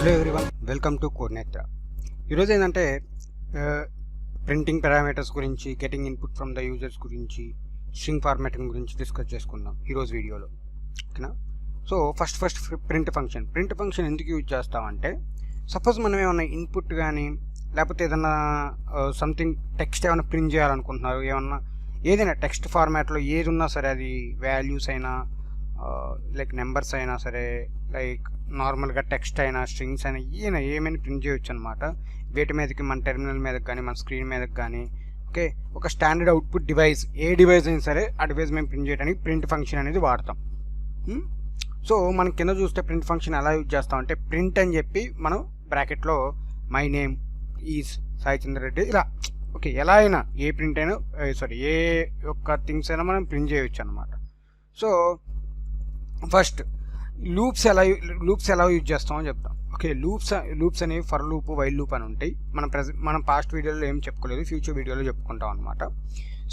Hello everyone, welcome to కోడెnetra. ఈరోజు ఏంటంటే ప్రింటింగ్ పారామీటర్స్ గురించి, getting input from the users గురించి, స్ట్రింగ్ ఫార్మాటింగ్ గురించి డిస్కస్ చేసుకుందాం ఈరోజు వీడియోలో. ఓకేనా? సో ఫస్ట్ ప్రింట్ ఫంక్షన్ ఎందుకు యూజ్ చేస్తామంటే, సపోజ్ మనం ఏమన్నా ఇన్పుట్ కానీ లేకపోతే ఏదన్నా సంథింగ్ టెక్స్ట్ ఏమైనా ప్రింట్ చేయాలనుకుంటున్నారు, ఏదైనా టెక్స్ట్ ఫార్మాట్లో ఏది ఉన్నా సరే, అది వాల్యూస్ అయినా లైక్ నెంబర్స్ అయినా సరే, లైక్ నార్మల్గా టెక్స్ట్ అయినా స్ట్రింగ్స్ అయినా ఏమైనా ప్రింట్ చేయొచ్చు అనమాట. వీటి మీదకి మన టెర్మినల్ మీదకి కానీ మన స్క్రీన్ మీదకి కానీ ఓకే, ఒక స్టాండర్డ్ అవుట్పుట్ డివైస్, ఏ డివైస్ అయినా సరే ఆ డివైస్ మేము ప్రింట్ చేయడానికి ప్రింట్ ఫంక్షన్ అనేది వాడతాం. సో మనం కింద చూస్తే ప్రింట్ ఫంక్షన్ ఎలా యూజ్ చేస్తామంటే, ప్రింట్ అని చెప్పి మనం బ్రాకెట్లో మై నేమ్ ఈజ్ సాయి చంద్ర రెడ్డి ఇలా ఓకే, ఎలా అయినా ఏ ప్రింట్ అయినా ఏ ఒక్క థింగ్స్ అయినా మనం ప్రింట్ చేయొచ్చు అనమాట. సో ఫస్ట్ లూప్స్ ఎలా యూజ్ చేస్తామో చెప్తాం. ఓకే, లూప్స్ అనేవి ఫర్ లూప్, వైల్ లూప్ అని ఉంటాయి. మనం పాస్ట్ వీడియోలో ఏం చెప్పుకోలేదు, ఫ్యూచర్ వీడియోలో చెప్పుకుంటాం అనమాట.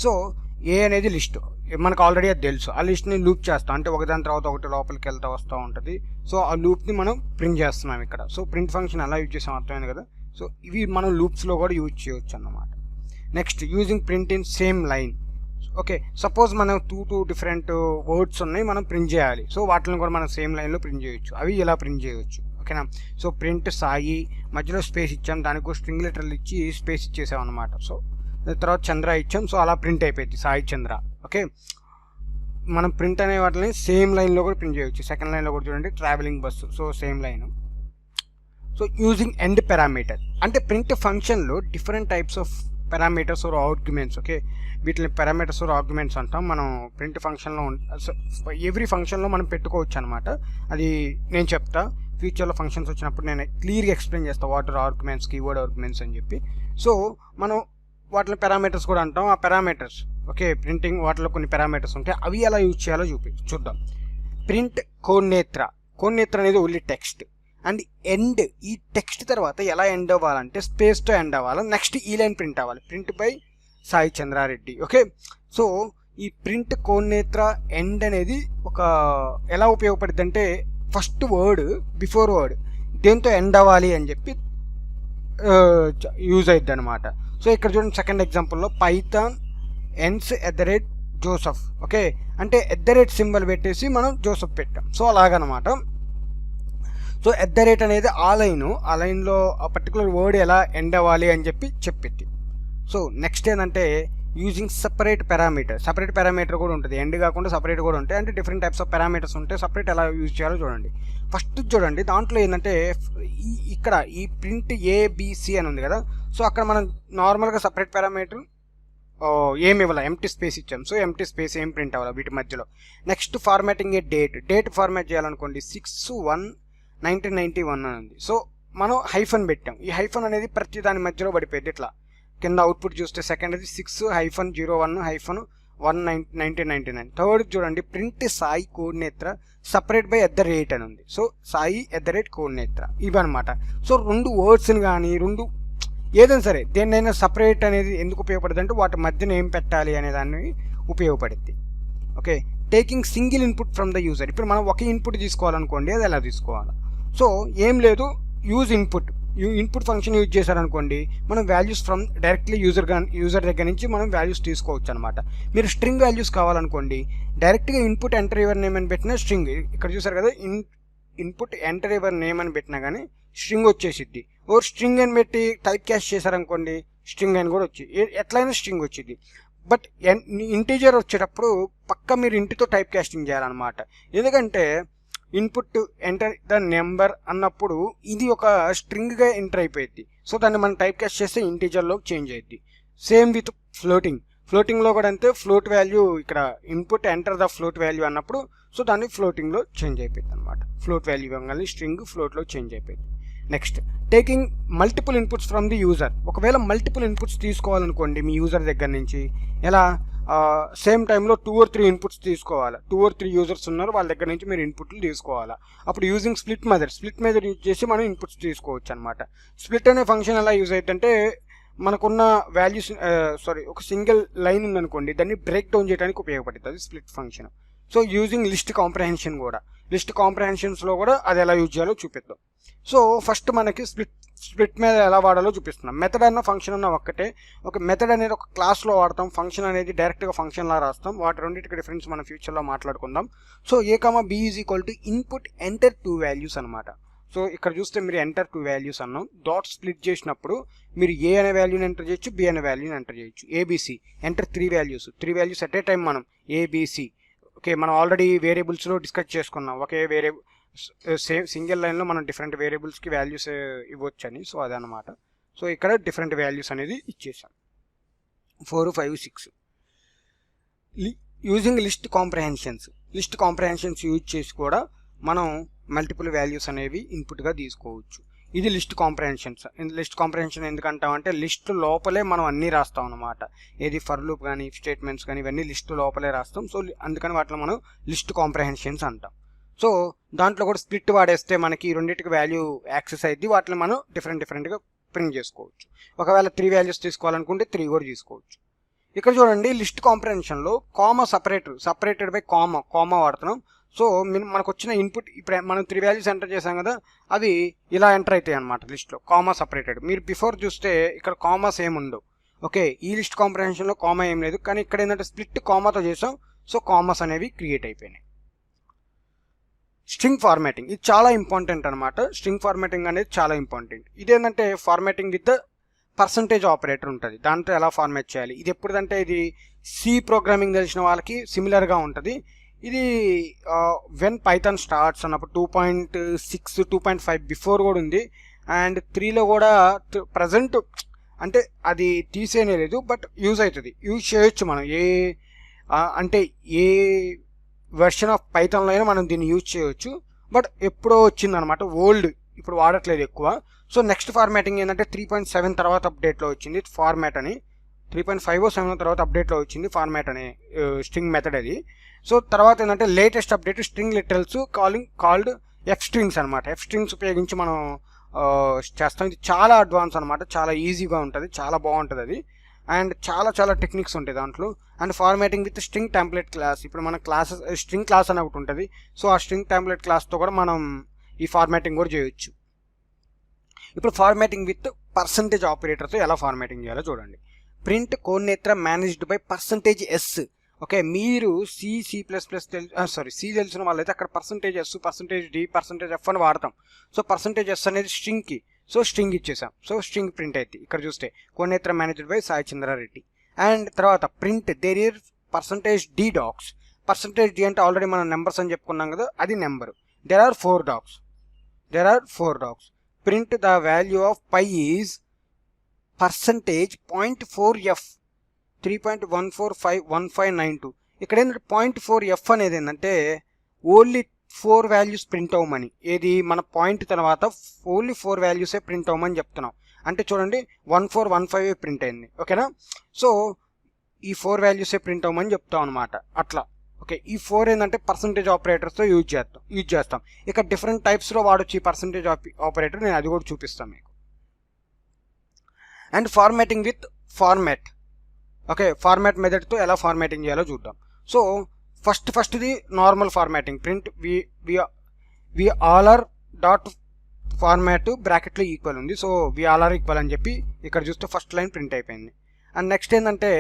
సో ఏ అనేది లిస్ట్, మనకు ఆల్రెడీ అది తెలుసు. ఆ లిస్ట్ని లూప్ చేస్తాం, అంటే ఒకదాని తర్వాత ఒకటి లోపలికి వెళ్తూ వస్తూ ఉంటుంది. సో ఆ లూప్ని మనం ప్రింట్ చేస్తున్నాం ఇక్కడ. సో ప్రింట్ ఫంక్షన్ ఎలా యూజ్ చేస్తాం అర్థమైంది కదా. సో ఇవి మనం లూప్స్లో కూడా యూజ్ చేయొచ్చు అన్నమాట. Next using print in same line. Okay, suppose మనం టూ డిఫరెంట్ వర్డ్స్ ఉన్నాయి, మనం ప్రింట్ చేయాలి. సో వాటిని కూడా మనం సేమ్ లైన్లో ప్రింట్ చేయొచ్చు. అవి ఇలా ప్రింట్ చేయొచ్చు. ఓకేనా? సో ప్రింట్ సాయి, మధ్యలో స్పేస్ ఇచ్చాం, దానికి స్ట్రింగ్ లెటర్లు ఇచ్చి స్పేస్ ఇచ్చేసాం అనమాట. సో తర్వాత చంద్ర ఇచ్చాం, సో అలా ప్రింట్ అయిపోయింది సాయి చంద్ర. ఓకే, మనం ప్రింట్ అనే వాటిని సేమ్ లైన్లో కూడా ప్రింట్ చేయొచ్చు. సెకండ్ లైన్లో కూడా చూడండి, travelling bus, so same line. So using end parameter, అంటే ప్రింట్ ఫంక్షన్లో different types of parameters or arguments. Okay, వీటిని పారామీటర్స్ ఆర్ ఆర్గ్యుమెంట్స్ అంటాం. మనం ప్రింట్ ఫంక్షన్లో ఎవ్రీ ఫంక్షన్లో మనం పెట్టుకోవచ్చు అనమాట. అది నేను చెప్తా, ఫ్యూచర్లో ఫంక్షన్స్ వచ్చినప్పుడు నేను క్లియర్గా ఎక్స్ప్లెయిన్ చేస్తాను what are arguments, keyword arguments అని చెప్పి. సో మనం వాటిని పారామీటర్స్ కూడా అంటాం. ఆ పారామీటర్స్ ఓకే, ప్రింటింగ్ వాటిలో కొన్ని పారామీటర్స్ ఉంటాయి, అవి ఎలా యూజ్ చేయాలో చూద్దాం. ప్రింట్ కోడెnetra అనేది ఓన్లీ టెక్స్ట్ అండ్ ఎండ్. ఈ టెక్స్ట్ తర్వాత ఎలా ఎండ్ అవ్వాలంటే స్పేస్తో ఎండ్ అవ్వాలి. నెక్స్ట్ ఈ లైన్ ప్రింట్ అవ్వాలి, print by Sai Chandrareddy. Okay, so ఈ ప్రింట్ కోడెnetra ఎండ్ అనేది ఒక ఎలా ఉపయోగపడుతుంది అంటే, ఫస్ట్ వర్డ్ బిఫోర్ వర్డ్ దేంతో ఎండ్ అవ్వాలి అని చెప్పి యూజ్ అవుతుంది అనమాట. సో ఇక్కడ చూడండి, సెకండ్ ఎగ్జాంపుల్లో పైథాన్ ఎన్స్ @జోసెఫ్. ఓకే, అంటే సింబల్ పెట్టేసి మనం జోసెఫ్ పెట్టాం. సో అలాగనమాట. సో అనేది ఆ లైన్లో ఆ పర్టికులర్ వర్డ్ ఎలా ఎండ్ అవ్వాలి అని చెప్పి చెప్పింది. సో నెక్స్ట్ ఏంటంటే యూజింగ్ సపరేట్ పారామీటర్ కూడా ఉంటుంది, ఎండ్ కాకుండా సపరేట్ కూడా ఉంటాయి. అంటే డిఫరెంట్ టైప్స్ ఆఫ్ పారామీటర్స్ ఉంటాయి. సపరేట్ ఎలా యూజ్ చేయాలో చూడండి. ఫస్ట్ చూడండి, దాంట్లో ఏంటంటే ఇక్కడ ఈ ప్రింట్ ABC అని ఉంది కదా. సో అక్కడ మనం నార్మల్గా సపరేట్ పారామీటర్ ఏమి ఇవ్వాలి, ఎంటీ స్పేస్ ఇచ్చాం. సో ఎంటీ స్పేస్ ఏం ప్రింట్ అవ్వాలి వీటి మధ్యలో. నెక్స్ట్ ఫార్మాటింగ్ డేట్ ఫార్మాట్ చేయాలనుకోండి, 6/1/1991 అని ఉంది. సో మనం హైఫన్ పెట్టాం. ఈ హైఫన్ అనేది ప్రతి దాని మధ్యలో పడిపోయింది. ఇట్లా కింద అవుట్పుట్ చూస్తే సెకండ్ అది 6-01-1999. థర్డ్ చూడండి, ప్రింట్ సాయి కోడెnetra సపరేట్ బై @ అని ఉంది. సో సాయి @codenetra ఇవన్నమాట. సో రెండు వర్డ్స్ని కానీ ఏదైనా సరే దేన్నైనా సపరేట్ అనేది ఎందుకు ఉపయోగపడుతుంది అంటే, వాటి మధ్యన ఏం పెట్టాలి అనే దాన్ని ఉపయోగపడుద్ది. Okay, taking single input from the user. ఇప్పుడు మనం ఒక ఇన్పుట్ తీసుకోవాలనుకోండి, అది ఎలా తీసుకోవాలి? సో ఏం లేదు, యూజ్ ఇన్పుట్ ఫంక్షన్ యూజ్ చేశారనుకోండి, మనం వాల్యూస్ ఫ్రమ్ డైరెక్ట్లీ యూజర్ దగ్గర నుంచి మనం వాల్యూస్ తీసుకోవచ్చు అనమాట. మీరు స్ట్రింగ్ వాల్యూస్ కావాలనుకోండి, డైరెక్ట్గా ఇన్పుట్ ఎంటర్ యువర్ నేమ్ అని పెట్టినా స్ట్రింగ్, ఇక్కడ చూసారు కదా, ఇన్పుట్ ఎంటర్ యువర్ నేమ్ అని పెట్టినా కానీ స్ట్రింగ్ వచ్చేసిద్ది. ఓ స్ట్రింగ్ అని పెట్టి టైప్ క్యాస్ట్ చేశారనుకోండి, స్ట్రింగ్ అని కూడా వచ్చి ఎట్లయినా స్ట్రింగ్ వచ్చింది. బట్ ఇంటీజర్ వచ్చేటప్పుడు పక్క మీరు ఇంటితో టైప్ క్యాస్టింగ్ చేయాలన్నమాట. ఎందుకంటే ఇన్పుట్ ఎంటర్ ద నెంబర్ అన్నప్పుడు ఇది ఒక స్ట్రింగ్గా ఎంటర్ అయిపోయింది. సో దాన్ని మనం టైప్ క్యాస్ట్ చేస్తే ఇంటీజర్లో చేంజ్ అయ్యింది. సేమ్ విత్ ఫ్లోటింగ్లో కూడా అంతే. ఫ్లోట్ వాల్యూ ఇక్కడ input enter the float value అన్నప్పుడు సో దాన్ని ఫ్లోటింగ్లో చేంజ్ అయిపోయింది అనమాట. ఫ్లోట్ వాల్యూ ఇవ్వగానే స్ట్రింగ్ ఫ్లోట్లో చేంజ్ అయిపోయింది. Next taking multiple inputs from the user. ఒకవేళ మల్టిపుల్ ఇన్పుట్స్ తీసుకోవాలనుకోండి మీ యూజర్ దగ్గర నుంచి, ఎలా సేమ్ టైంలో 2 or 3 ఇన్పుట్స్ తీసుకోవాలి. 2 or 3 యూజర్స్ ఉన్నారు, వాళ్ళ దగ్గర నుంచి మీరు ఇన్పుట్లు తీసుకోవాలా. అప్పుడు యూజింగ్ స్ప్లిట్ మెథడ్ యూజ్ చేసి మనం ఇన్పుట్స్ తీసుకోవచ్చు అనమాట. స్ప్లిట్ అనే ఫంక్షన్ ఎలా యూజ్ అవుతుందంటే, మనకున్న వాల్యూస్ ఒక సింగిల్ లైన్ ఉందనుకోండి, దాన్ని బ్రేక్ డౌన్ చేయడానికి ఉపయోగపడుతుంది split function. So using list comprehension కూడా, లిస్ట్ కాంప్రహెన్షన్స్లో కూడా అది ఎలా యూజ్ చేయాలో చూపిద్దాం. సో ఫస్ట్ మనకి స్ప్లిట్ మీద ఎలా వాడాలో చూపిస్తున్నాం. మెథడ్ అన్న ఫంక్షన్ అన్న ఒక్కటే. ఒక మెథడ్ అనేది ఒక క్లాస్లో వాడతాం, ఫంక్షన్ అనేది డైరెక్ట్గా ఫంక్షన్లా రాస్తాం. వాటి రెండింటికి డిఫరెన్స్ మనం ఫ్యూచర్లో మాట్లాడుకుందాం. So a, b is equal to input enter 2 values అనమాట. సో ఇక్కడ చూస్తే మీరు ఎంటర్ 2 వాల్యూస్ అన్నాం. డాట్ స్ప్లిట్ చేసినప్పుడు మీరు ఏ అనే వాల్యూని ఎంటర్ చేయొచ్చు, బి అనే వాల్యూని ఎంటర్ చేయొచ్చు. ABC enter 3 values at a time మనం ఏబిసి. ఓకే, మనం ఆల్రెడీ వేరియబుల్స్లో డిస్కస్ చేసుకున్నాం. ఒకే సేమ్ సింగిల్ లైన్లో మనం డిఫరెంట్ వేరియబుల్స్కి వాల్యూస్ ఇవ్వచ్చు అని. సో అదనమాట. సో ఇక్కడ డిఫరెంట్ వాల్యూస్ అనేది ఇచ్చేసాం, 4, 5, 6. యూజింగ్ లిస్ట్ కాంప్రహెన్షన్స్ యూజ్ చేసి కూడా మనం మల్టిపుల్ వాల్యూస్ అనేవి ఇన్పుట్గా తీసుకోవచ్చు. ఇది లిస్ట్ కాంప్రహెన్షన్ ఎందుకంటామంటే లిస్ట్ లోపలే మనం అన్నీ రాస్తాం అనమాట. ఏది ఫర్ లూప్ కానీ ఇఫ్ స్టేట్మెంట్స్ కానీ ఇవన్నీ లిస్ట్ లోపలే రాస్తాం. సో అందుకని వాటిలో మనం లిస్ట్ కాంప్రహెన్షన్స్ అంటాం. సో దాంట్లో కూడా స్ప్లిట్ వాడేస్తే మనకి రెండింటికి వాల్యూ యాక్సెస్ అయ్యింది. వాటిని మనం డిఫరెంట్గా ప్రింట్ చేసుకోవచ్చు. ఒకవేళ 3 వాల్యూస్ తీసుకోవాలనుకుంటే 3 కూడా తీసుకోవచ్చు. ఇక్కడ చూడండి, లిస్ట్ కాంప్రహెన్షన్లో కామా సపరేటెడ్ బై కామా వాడుతున్నాం. సో మనకు వచ్చిన ఇన్పుట్ ఇప్పుడు మనం 3 వాల్యూస్ ఎంటర్ చేసాం కదా, అవి ఇలా ఎంటర్ అవుతాయి అనమాట లిస్ట్లో, కామా సపరేటెడ్. మీరు బిఫోర్ చూస్తే ఇక్కడ కామాస్ ఏమి ఉండవు. ఓకే, ఈ లిస్ట్ కాంప్రహెన్షన్లో కామా ఏం లేదు, కానీ ఇక్కడ ఏంటంటే స్ప్లిట్ కామాతో చేసాం. సో కామాస్ అనేవి క్రియేట్ అయిపోయినాయి. స్ట్రింగ్ ఫార్మాటింగ్ ఇది చాలా ఇంపార్టెంట్ అనమాట. స్ట్రింగ్ ఫార్మాటింగ్ అనేది చాలా ఇంపార్టెంట్. ఇదేంటంటే ఫార్మాటింగ్ విత్ పర్సంటేజ్ ఆపరేటర్ ఉంటుంది. దాంతో ఎలా ఫార్మాట్ చేయాలి, ఇది ఎప్పుడంటే ఇది సి ప్రోగ్రామింగ్ తెలిసిన వాళ్ళకి సిమిలర్గా ఉంటుంది. ఇది వెన్ పైథాన్ స్టార్ట్స్ అన్నప్పుడు 2.6, 2.5 బిఫోర్ కూడా ఉంది. అండ్ 3లో కూడా ప్రజెంట్ అంటే అది తీసేనే లేదు, బట్ యూజ్ చేయొచ్చు మనం. ఏ వెర్షన్ ఆఫ్ పైథాన్లో అయినా మనం దీన్ని యూజ్ చేయవచ్చు. బట్ ఎప్పుడో వచ్చిందనమాట, ఓల్డ్, ఇప్పుడు వాడట్లేదు ఎక్కువ. సో నెక్స్ట్ ఫార్మాటింగ్ ఏంటంటే 3.7 తర్వాత అప్డేట్లో వచ్చింది ఫార్మాట్ అని. 3.5 or 7 తర్వాత అప్డేట్లో వచ్చింది ఫార్మాట్ అనే స్ట్రింగ్ మెథడ్ అది. సో తర్వాత ఏంటంటే latest update string literals called F strings అనమాట. ఎఫ్ స్ట్రింగ్స్ ఉపయోగించి మనం చేస్తాం. ఇది చాలా అడ్వాన్స్ అనమాట, చాలా ఈజీగా ఉంటుంది, చాలా బాగుంటుంది అది. అండ్ చాలా టెక్నిక్స్ ఉంటాయి దాంట్లో. And formatting with string template class. ఇప్పుడు మన స్ట్రింగ్ క్లాస్ అని ఒకటి ఉంటుంది. సో ఆ స్ట్రింగ్ టెంప్లెట్ క్లాస్తో కూడా మనం ఈ ఫార్మాటింగ్ కూడా చేయొచ్చు. ఇప్పుడు ఫార్మాటింగ్ విత్ పర్సంటేజ్ ఆపరేటర్తో ఎలా ఫార్మాటింగ్ చేయాలో చూడండి. Print Codenetra managed by %s. Okay, మీరు సి తెలిసిన వాళ్ళైతే అక్కడ %s, %d, %f అని వాడతాం. సో %s అనేది స్ట్రింగ్కి. సో స్ట్రింగ్ ఇచ్చేసాం. సో స్ట్రింగ్ ప్రింట్ అయితే ఇక్కడ చూస్తే Codenetra managed by Sai Chandrareddy. And తర్వాత print there are %d docs. %d అంటే ఆల్రెడీ మనం నెంబర్స్ అని చెప్పుకున్నాం కదా, అది number. there are 4 dogs. Print the value of pi is %.4f 3.141592. ఇక్కడ ఏంటంటే 0.4f అనేది ఏంటంటే ఓన్లీ 4 వాల్యూస్ ప్రింట్ అవ్వమని. ఏది మన పాయింట్ తర్వాత ఓన్లీ 4 వాల్యూసే ప్రింట్ అవ్వమని చెప్తున్నాం. అంటే చూడండి 1415 ప్రింట్ అయింది. ఓకేనా, సో ఈ 4 వాల్యూసే ప్రింట్ అవ్వమని చెప్తాం అనమాట. అట్లా ఓకే, ఈ 4 ఏంటంటే పర్సంటేజ్ ఆపరేటర్స్తో యూజ్ చేస్తాం. ఇక డిఫరెంట్ టైప్స్లో వాడొచ్చు ఈ పర్సంటేజ్ ఆపరేటర్, నేను అది కూడా చూపిస్తాను మీకు. And formatting with format. Okay, format మెథడ్తో ఎలా ఫార్మాటింగ్ చేయాలో చూద్దాం. సో ఫస్ట్ది normal formatting. Print we all are dot format బ్రాకెట్లో ఈక్వల్ ఉంది. So we all are equal అని చెప్పి ఇక్కడ చూస్తే ఫస్ట్ లైన్ ప్రింట్ అయిపోయింది. అండ్ నెక్స్ట్ ఏంటంటే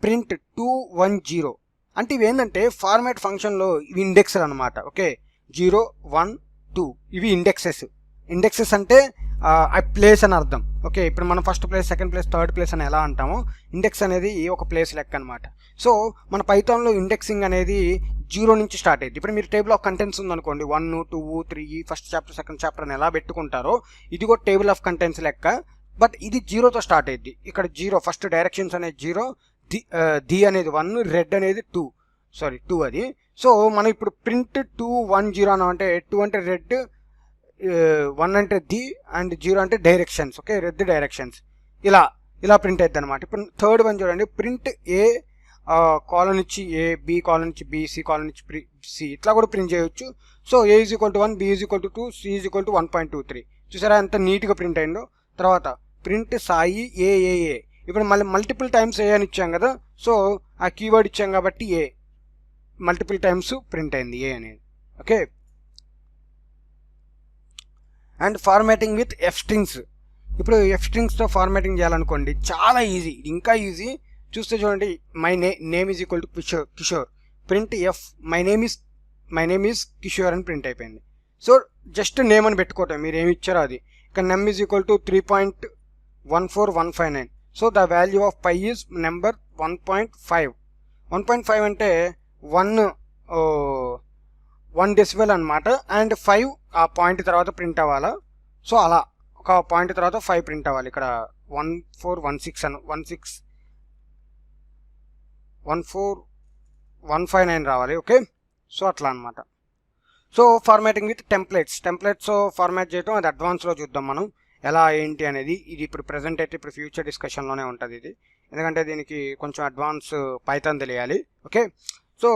ప్రింట్ 210. అంటే ఇవి ఏంటంటే ఫార్మాట్ ఫంక్షన్లో ఇవి ఇండెక్స్లు అనమాట. ఓకే, 0, 1, 2 ఇవి ఇండెక్సెస్ అంటే ఆ ప్లేస్ అని అర్థం. ఓకే, ఇప్పుడు మనం first place, second place, third place అని ఎలా అంటామో ఇండెక్స్ అనేది ఒక ప్లేస్ లెక్క అనమాట. సో మన పైథాన్లో ఇండెక్సింగ్ అనేది 0 నుంచి స్టార్ట్ అయ్యింది. ఇప్పుడు మీరు టేబుల్ ఆఫ్ కంటెంట్స్ ఉందనుకోండి, 1, 2, 3 ఫస్ట్ చాప్టర్, సెకండ్ చాప్టర్ అని ఎలా పెట్టుకుంటారో ఇది కూడా టేబుల్ ఆఫ్ కంటెంట్స్ లెక్క. బట్ ఇది 0తో స్టార్ట్ అయ్యింది. ఇక్కడ 0 ఫస్ట్ డైరెక్షన్స్ అనేది 0, ది అనేది 1, రెడ్ అనేది 2 అది. సో మనం ఇప్పుడు ప్రింట్ 210 అన్నా అంటే 2 అంటే రెడ్, 1 అంటే ది, అండ్ 0 అంటే డైరెక్షన్స్. ఓకే, రెడ్ డైరెక్షన్స్ ఇలా ప్రింట్ అవుతుంది అనమాట. ఇప్పుడు థర్డ్ వన్ చూడండి, ప్రింట్ ఏ కాలన్ ఇచ్చి ఏ, బి కాలన్ ఇచ్చి బి, సి కాలన్ ఇచ్చి సి, ఇట్లా కూడా ప్రింట్ చేయొచ్చు. So A is equal to 1, B is equal to 2, C is equal to 1.23. చూసారా ఎంత నీట్గా ప్రింట్ అయిందో. తర్వాత ప్రింట్ సాయి ఏ. ఇప్పుడు మళ్ళీ మల్టిపుల్ టైమ్స్ ఏ అని ఇచ్చాం కదా, సో ఆ కీవర్డ్ ఇచ్చాం కాబట్టి ఏ మల్టిపుల్ టైమ్స్ ప్రింట్ అయింది ఏ అనేది. Okay, and formatting with F strings. ఇప్పుడు ఎఫ్ స్ట్రింగ్స్తో ఫార్మాటింగ్ చేయాలనుకోండి, చాలా ఈజీ, ఇంకా ఈజీ. చూస్తే చూడండి, my name is equal to Kishore, print F my name is Kishore అని ప్రింట్ అయిపోయింది. సో జస్ట్ నేమ్ అని పెట్టుకోవటం, మీరు ఏమి ఇచ్చారో అది. ఇక్కడ name is equal to 3.14159. So the value of pi is number 1.5. 1.5 అంటే 1 డెసిబెల్ అనమాట. అండ్ 5 ఆ పాయింట్ తర్వాత ప్రింట్ అవ్వాలా. సో అలా ఒక పాయింట్ తర్వాత 5 ప్రింట్ అవ్వాలి. ఇక్కడ 14159 రావాలి. ఓకే, సో అట్లా అనమాట. So formatting with templates format చేయడం, అది అడ్వాన్స్లో చూద్దాం మనం ఎలా ఏంటి అనేది. ఇది ఇప్పుడు ప్రజెంట్ అయితే ఇప్పుడు ఫ్యూచర్ డిస్కషన్లోనే ఉంటుంది ఇది, ఎందుకంటే దీనికి కొంచెం అడ్వాన్స్ పైథాన్ తెలియాలి. ఓకే, సో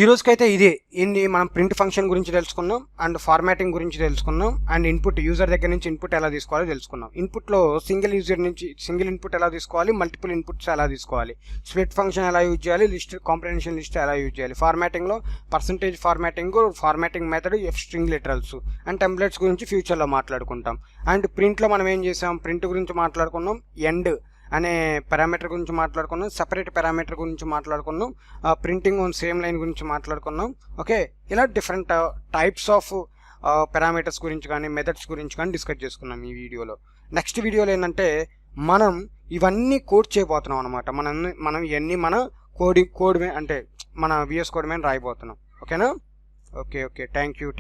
ఈ రోజుకైతే ఇదే ఏంటి, మనం ప్రింట్ ఫంక్షన్ గురించి తెలుసుకున్నాం, అండ్ ఫార్మాటింగ్ గురించి తెలుసుకున్నాం, అండ్ ఇన్పుట్ యూజర్ దగ్గర నుంచి ఇన్పుట్ ఎలా తీసుకోవాలో తెలుసుకున్నాం. ఇన్పుట్లో సింగిల్ యూజర్ నుంచి సింగిల్ ఇన్పుట్ ఎలా తీసుకోవాలి, మల్టిపుల్ ఇన్పుట్స్ ఎలా తీసుకోవాలి, స్ప్లిట్ ఫంక్షన్ ఎలా యూజ్ చేయాలి, లిస్ట్ కాంప్రిహెన్షన్ లిస్ట్ ఎలా యూజ్ చేయాలి, ఫార్మాటింగ్లో percentage formatting method, F string literals and templates గురించి ఫ్యూచర్లో మాట్లాడుకుంటాం. అండ్ ప్రింట్లో మనం ఏం చేసాం, ప్రింట్ గురించి మాట్లాడుకున్నాం, ఎండ్ అనే పారామీటర్ గురించి మాట్లాడుకున్నాం, సెపరేట్ పారామీటర్ గురించి మాట్లాడుకున్నాం, ప్రింటింగ్ ఆన్ సేమ్ లైన్ గురించి మాట్లాడుకున్నాం. ఓకే, ఇలా డిఫరెంట్ టైప్స్ ఆఫ్ పారామీటర్స్ గురించి కానీ మెథడ్స్ గురించి కానీ డిస్కస్ చేసుకున్నాం ఈ వీడియోలో. నెక్స్ట్ వీడియోలో ఏంటంటే మనం ఇవన్నీ కోడ్ చేయబోతున్నాం అనమాట. మనం ఇవన్నీ మన కోడ్ అంటే మన విఎస్ కోడ్ మీద రాయబోతున్నాం. ఓకేనా? Okay, thank you.